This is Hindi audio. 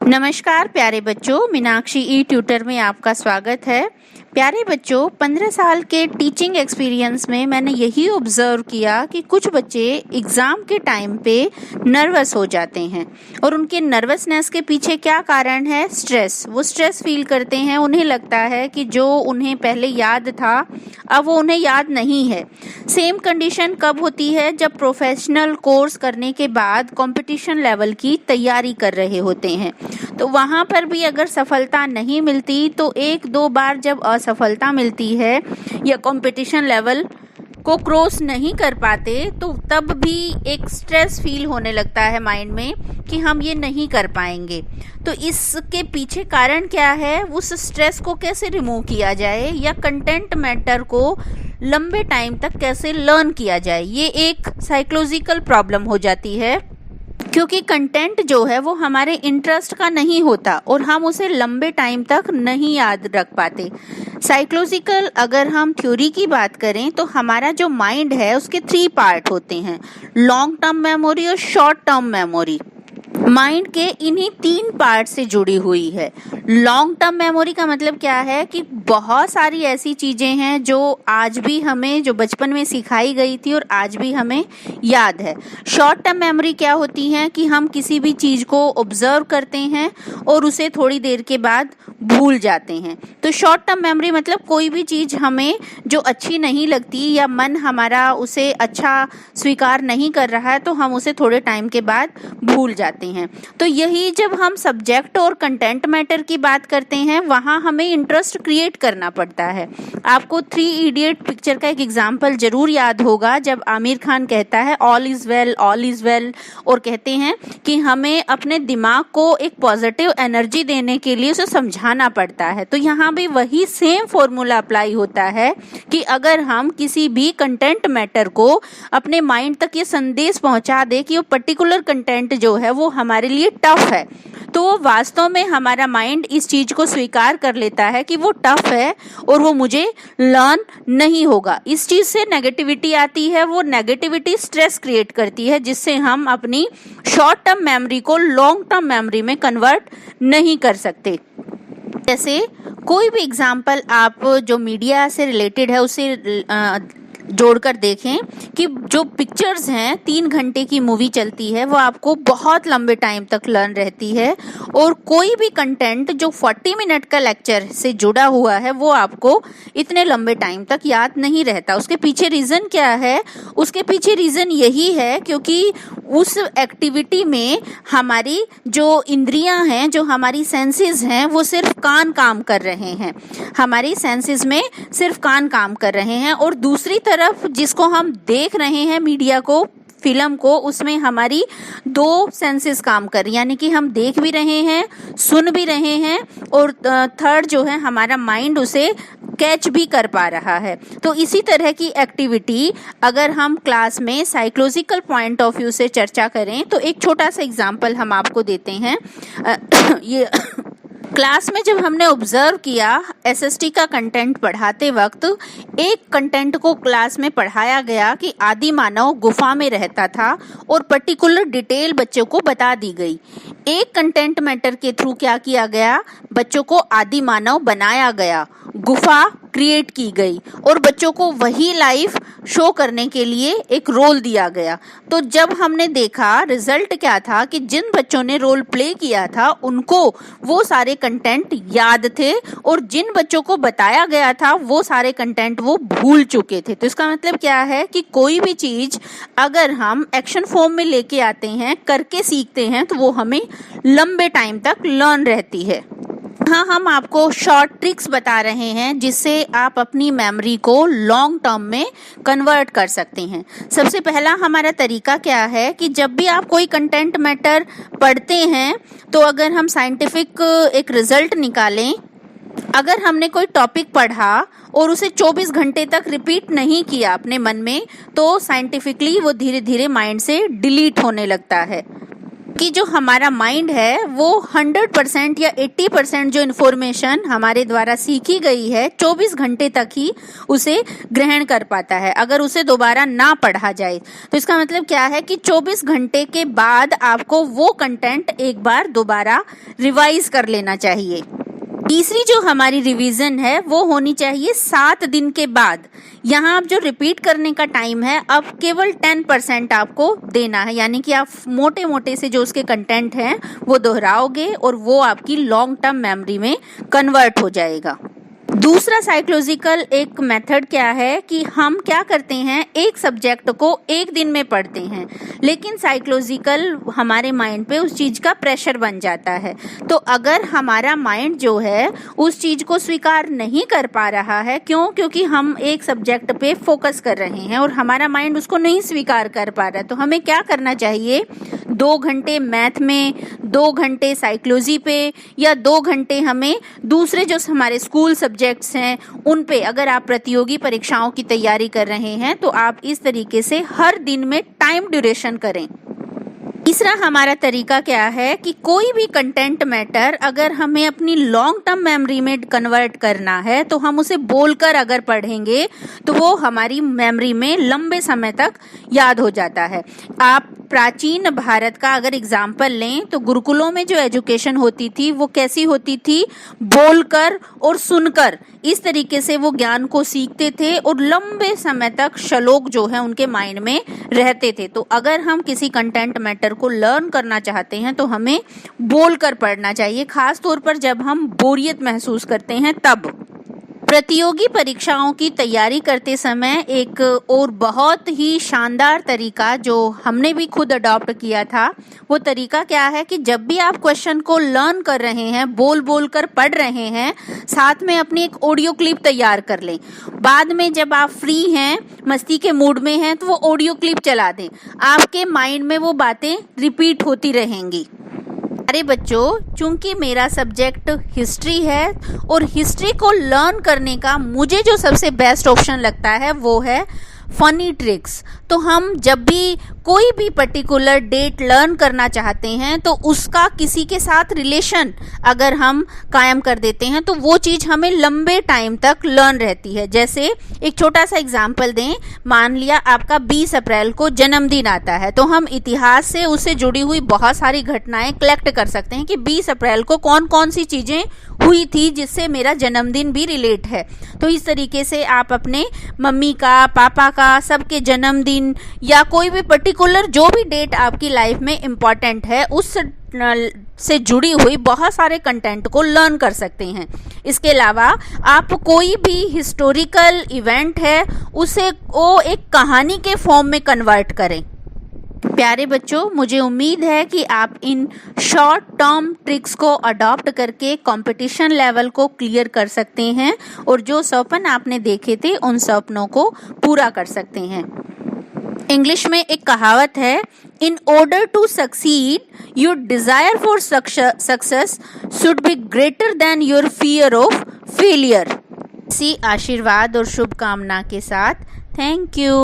नमस्कार प्यारे बच्चों, मीनाक्षी ई ट्यूटर में आपका स्वागत है। प्यारे बच्चों, 15 साल के टीचिंग एक्सपीरियंस में मैंने यही ऑब्जर्व किया कि कुछ बच्चे एग्ज़ाम के टाइम पे नर्वस हो जाते हैं और उनके नर्वसनेस के पीछे क्या कारण है? स्ट्रेस। वो स्ट्रेस फील करते हैं, उन्हें लगता है कि जो उन्हें पहले याद था अब वो उन्हें याद नहीं है। सेम कंडीशन कब होती है? जब प्रोफेशनल कोर्स करने के बाद कंपटीशन लेवल की तैयारी कर रहे होते हैं, तो वहाँ पर भी अगर सफलता नहीं मिलती तो एक दो बार जब असफलता मिलती है या कंपटीशन लेवल को क्रॉस नहीं कर पाते तो तब भी एक स्ट्रेस फील होने लगता है माइंड में कि हम ये नहीं कर पाएंगे। तो इसके पीछे कारण क्या है? उस स्ट्रेस को कैसे रिमूव किया जाए या कंटेंट मैटर को लंबे टाइम तक कैसे लर्न किया जाए, ये एक साइकोलॉजिकल प्रॉब्लम हो जाती है, क्योंकि कंटेंट जो है वो हमारे इंटरेस्ट का नहीं होता और हम उसे लंबे टाइम तक नहीं याद रख पाते। साइकोलॉजिकल अगर हम थ्योरी की बात करें तो हमारा जो माइंड है उसके 3 पार्ट होते हैं, लॉन्ग टर्म मेमोरी और शॉर्ट टर्म मेमोरी। माइंड के इन्हीं 3 पार्ट से जुड़ी हुई है। लॉन्ग टर्म मेमोरी का मतलब क्या है कि बहुत सारी ऐसी चीजें हैं जो आज भी हमें, जो बचपन में सिखाई गई थी और आज भी हमें याद है। शॉर्ट टर्म मेमोरी क्या होती है कि हम किसी भी चीज को ऑब्जर्व करते हैं और उसे थोड़ी देर के बाद भूल जाते हैं। तो शॉर्ट टर्म मेमोरी मतलब कोई भी चीज हमें जो अच्छी नहीं लगती या मन हमारा उसे अच्छा स्वीकार नहीं कर रहा है तो हम उसे थोड़े टाइम के बाद भूल जाते हैं। तो यही जब हम सब्जेक्ट और कंटेंट मैटर की बात करते हैं वहां हमें इंटरेस्ट क्रिएट करना पड़ता है। आपको 3 इडियट पिक्चर का एक एग्जाम्पल जरूर याद होगा जब आमिर खान कहता है all is well, all is well, और कहते हैं कि हमें अपने दिमाग को एक पॉजिटिव एनर्जी देने के लिए उसे समझाना पड़ता है। तो यहाँ भी वही सेम फॉर्मूला अप्लाई होता है कि अगर हम किसी भी कंटेंट मैटर को अपने माइंड तक ये संदेश पहुंचा दे कि वो पर्टिकुलर कंटेंट जो है वो हमारे लिए टफ है, तो वास्तव में हमारा माइंड इस चीज को स्वीकार कर लेता है कि वो टफ है और वो मुझे लर्न नहीं होगा। इस चीज से नेगेटिविटी आती है, वो नेगेटिविटी स्ट्रेस क्रिएट करती है जिससे हम अपनी शॉर्ट टर्म मेमोरी को लॉन्ग टर्म मेमोरी में कन्वर्ट नहीं कर सकते। जैसे कोई भी एग्जाम्पल आप जो मीडिया से रिलेटेड है उसे जोड़कर देखें कि जो पिक्चर्स हैं, 3 घंटे की मूवी चलती है वो आपको बहुत लंबे टाइम तक लर्न रहती है, और कोई भी कंटेंट जो 40 मिनट का लेक्चर से जुड़ा हुआ है वो आपको इतने लंबे टाइम तक याद नहीं रहता। उसके पीछे रीजन क्या है? उसके पीछे रीजन यही है क्योंकि उस एक्टिविटी में हमारी जो इंद्रियां हैं, जो हमारी सेंसेस हैं, वो सिर्फ कान काम कर रहे हैं। हमारी सेंसेस में सिर्फ कान काम कर रहे हैं और दूसरी तरफ जिसको हम देख रहे हैं, मीडिया को, फिल्म को, उसमें हमारी 2 सेंसेस काम कर रही हैं, यानी कि हम देख भी रहे हैं, सुन भी रहे हैं, और थर्ड जो है हमारा माइंड उसे कैच भी कर पा रहा है। तो इसी तरह की एक्टिविटी अगर हम क्लास में साइकोलॉजिकल पॉइंट ऑफ व्यू से चर्चा करें तो एक छोटा सा एग्जांपल हम आपको देते हैं। ये क्लास में जब हमने ऑब्जर्व किया एसएसटी का कंटेंट पढ़ाते वक्त, एक कंटेंट को क्लास में पढ़ाया गया कि आदि मानव गुफा में रहता था और पर्टिकुलर डिटेल बच्चों को बता दी गई। एक कंटेंट मैटर के थ्रू क्या किया गया? बच्चों को आदि मानव बनाया गया, गुफा क्रिएट की गई और बच्चों को वही लाइफ शो करने के लिए एक रोल दिया गया। तो जब हमने देखा रिजल्ट क्या था कि जिन बच्चों ने रोल प्ले किया था उनको वो सारे कंटेंट याद थे और जिन बच्चों को बताया गया था वो सारे कंटेंट वो भूल चुके थे। तो इसका मतलब क्या है कि कोई भी चीज अगर हम एक्शन फॉर्म में लेके आते हैं, करके सीखते हैं, तो वो हमें लंबे टाइम तक लर्न रहती है। हाँ, हम आपको शॉर्ट ट्रिक्स बता रहे हैं जिससे आप अपनी मेमोरी को लॉन्ग टर्म में कन्वर्ट कर सकते हैं। सबसे पहला हमारा तरीका क्या है कि जब भी आप कोई कंटेंट मैटर पढ़ते हैं तो अगर हम साइंटिफिक एक रिजल्ट निकालें, अगर हमने कोई टॉपिक पढ़ा और उसे 24 घंटे तक रिपीट नहीं किया अपने मन में, तो साइंटिफिकली वो धीरे धीरे माइंड से डिलीट होने लगता है। कि जो हमारा माइंड है वो 100% या 80% जो इन्फॉर्मेशन हमारे द्वारा सीखी गई है 24 घंटे तक ही उसे ग्रहण कर पाता है, अगर उसे दोबारा ना पढ़ा जाए। तो इसका मतलब क्या है कि 24 घंटे के बाद आपको वो कंटेंट एक बार दोबारा रिवाइज कर लेना चाहिए। तीसरी जो हमारी रिवीजन है वो होनी चाहिए 7 दिन के बाद। यहाँ आप जो रिपीट करने का टाइम है अब केवल 10% आपको देना है, यानी कि आप मोटे मोटे से जो उसके कंटेंट हैं वो दोहराओगे और वो आपकी लॉन्ग टर्म मेमोरी में कन्वर्ट हो जाएगा। दूसरा साइकोलॉजिकल एक मेथड क्या है कि हम क्या करते हैं, एक सब्जेक्ट को एक दिन में पढ़ते हैं, लेकिन साइकोलॉजिकल हमारे माइंड पे उस चीज का प्रेशर बन जाता है। तो अगर हमारा माइंड जो है उस चीज को स्वीकार नहीं कर पा रहा है, क्योंकि हम एक सब्जेक्ट पे फोकस कर रहे हैं और हमारा माइंड उसको नहीं स्वीकार कर पा रहा है, तो हमें क्या करना चाहिए, 2 घंटे मैथ में, 2 घंटे साइकोलॉजी पे, या 2 घंटे हमें दूसरे जो हमारे स्कूल सब्जेक्ट्स हैं उन पे, अगर आप प्रतियोगी परीक्षाओं की तैयारी कर रहे हैं तो आप इस तरीके से हर दिन में टाइम ड्यूरेशन करें। तीसरा हमारा तरीका क्या है कि कोई भी कंटेंट मैटर अगर हमें अपनी लॉन्ग टर्म मेमोरी में कन्वर्ट करना है तो हम उसे बोलकर अगर पढ़ेंगे तो वो हमारी मेमोरी में लंबे समय तक याद हो जाता है। आप प्राचीन भारत का अगर एग्जाम्पल लें तो गुरुकुलों में जो एजुकेशन होती थी वो कैसी होती थी, बोलकर और सुनकर, इस तरीके से वो ज्ञान को सीखते थे और लंबे समय तक श्लोक जो है उनके माइंड में रहते थे। तो अगर हम किसी कंटेंट मैटर को लर्न करना चाहते हैं तो हमें बोलकर पढ़ना चाहिए, खास तौर पर जब हम बोरियत महसूस करते हैं तब। प्रतियोगी परीक्षाओं की तैयारी करते समय एक और बहुत ही शानदार तरीका जो हमने भी खुद अडॉप्ट किया था, वो तरीका क्या है कि जब भी आप क्वेश्चन को लर्न कर रहे हैं, बोल कर पढ़ रहे हैं, साथ में अपनी एक ऑडियो क्लिप तैयार कर लें। बाद में जब आप फ्री हैं, मस्ती के मूड में हैं, तो वो ऑडियो क्लिप चला दें, आपके माइंड में वो बातें रिपीट होती रहेंगी। अरे बच्चों, चूंकि मेरा सब्जेक्ट हिस्ट्री है और हिस्ट्री को लर्न करने का मुझे जो सबसे बेस्ट ऑप्शन लगता है वो है फनी ट्रिक्स। तो हम जब भी कोई भी पर्टिकुलर डेट लर्न करना चाहते हैं तो उसका किसी के साथ रिलेशन अगर हम कायम कर देते हैं तो वो चीज़ हमें लंबे टाइम तक लर्न रहती है। जैसे एक छोटा सा एग्जांपल दें, मान लिया आपका 20 अप्रैल को जन्मदिन आता है, तो हम इतिहास से उससे जुड़ी हुई बहुत सारी घटनाएं कलेक्ट कर सकते हैं कि 20 अप्रैल को कौन कौन सी चीज़ें हुई थी जिससे मेरा जन्मदिन भी रिलेट है। तो इस तरीके से आप अपने मम्मी का, पापा का, सबके जन्मदिन या कोई भी पर्टिकुलर जो भी डेट आपकी लाइफ में इम्पॉर्टेंट है उस से जुड़ी हुई बहुत सारे कंटेंट को लर्न कर सकते हैं। इसके अलावा आप कोई भी हिस्टोरिकल इवेंट है उसे वो एक कहानी के फॉर्म में कन्वर्ट करें। प्यारे बच्चों, मुझे उम्मीद है कि आप इन शॉर्ट टर्म ट्रिक्स को अडॉप्ट करके कंपटीशन लेवल को क्लियर कर सकते हैं और जो सपने आपने देखे थे उन सपनों को पूरा कर सकते हैं। इंग्लिश में एक कहावत है, in order to succeed your desire for success should be greater than your fear of failure. इसी आशीर्वाद और शुभकामना के साथ थैंक यू।